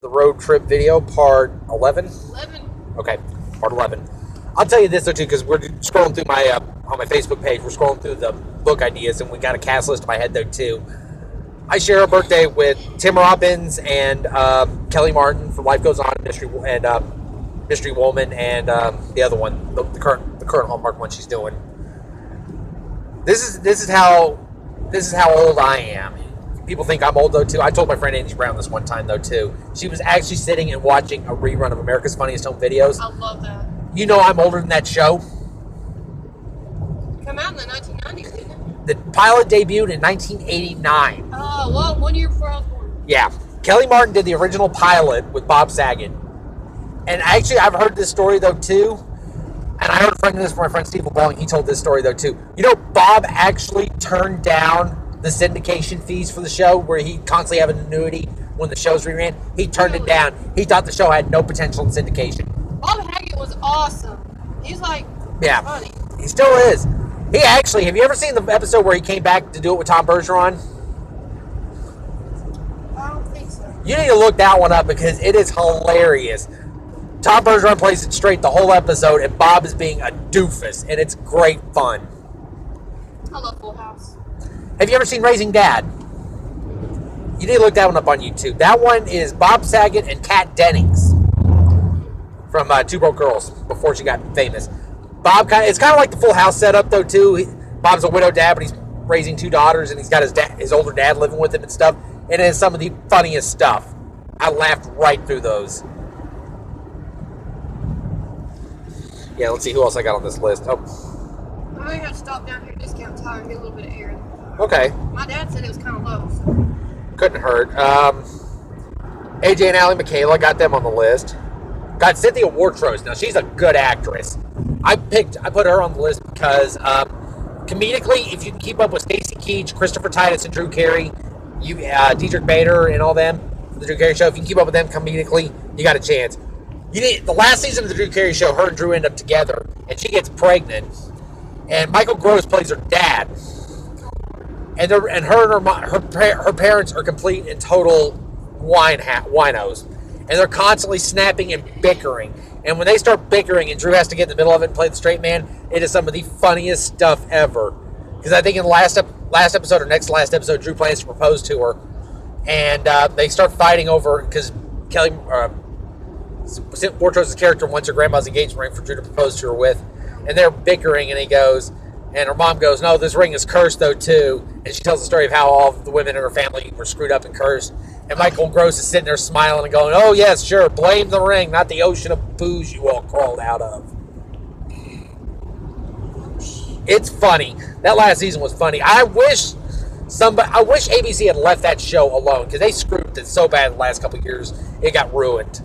The road trip video, part 11? 11. Okay, part 11. I'll tell you this, though, too, because we're scrolling through my, on my Facebook page, we're scrolling through the book ideas, and we got a cast list in my head, though, too. I share a birthday with Tim Robbins and Kelly Martin from Life Goes On, Mystery Woman, and the other one, the current Hallmark one she's doing. This is how old I am. People think I'm old, though, too. I told my friend Angie Brown this one time, though, too. She was actually sitting and watching a rerun of America's Funniest Home Videos. I love that. You know I'm older than that show. Come out in the 1990s, didn't it? The pilot debuted in 1989. Oh, well, 1 year before I was born. Yeah. Kelly Martin did the original pilot with Bob Saget. And actually, I've heard this story, though, too. And I heard from my friend Steve LeBlanc. He told this story, though, too. You know, Bob actually turned down the syndication fees for the show, where he constantly had an annuity when the shows reran. He turned it down. He thought the show had no potential in syndication. Bob Haggett was awesome. He's like, funny. He still is. He actually, have you ever seen the episode where he came back to do it with Tom Bergeron? I don't think so. You need to look that one up because it is hilarious. Tom Bergeron plays it straight the whole episode, and Bob is being a doofus, and it's great fun. I love Full House. Have you ever seen Raising Dad? You need to look that one up on YouTube. That one is Bob Saget and Kat Dennings from Two Broke Girls before she got famous. It's kind of like the Full House setup, though, too. Bob's a widow dad, but he's raising two daughters, and he's got his older dad living with him and stuff. And it is some of the funniest stuff. I laughed right through those. Yeah, let's see who else I got on this list. Oh, I may have to stop down here at Discount Tire and get a little bit of air. okay. My dad said it was kind of low. So. Couldn't hurt. AJ and Allie Michaela, got them on the list. Got Cynthia Wartros. Now, she's a good actress. I put her on the list because comedically, if you can keep up with Stacy Keach, Christopher Titus, and Drew Carey, Dietrich Bader and all them, the Drew Carey Show, if you can keep up with them comedically, you got a chance. The last season of the Drew Carey Show, her and Drew end up together, and she gets pregnant, and Michael Gross plays her dad, and her parents are complete and total winos, and they're constantly snapping and bickering. And when they start bickering and Drew has to get in the middle of it and play the straight man, it is some of the funniest stuff ever. Because I think in the last episode or next to last episode, Drew plans to propose to her, and they start fighting over because Kelly Wartros' character wants her grandma's engagement ring for Drew to propose to her with, and they're bickering, and her mom goes, "No, this ring is cursed though too," and she tells the story of how all of the women in her family were screwed up and cursed, and Michael Gross is sitting there smiling and going, "Oh yes, sure, blame the ring, not the ocean of booze you all crawled out of." It's funny. That last season was funny. I wish ABC had left that show alone because they screwed it so bad the last couple of years. It got ruined.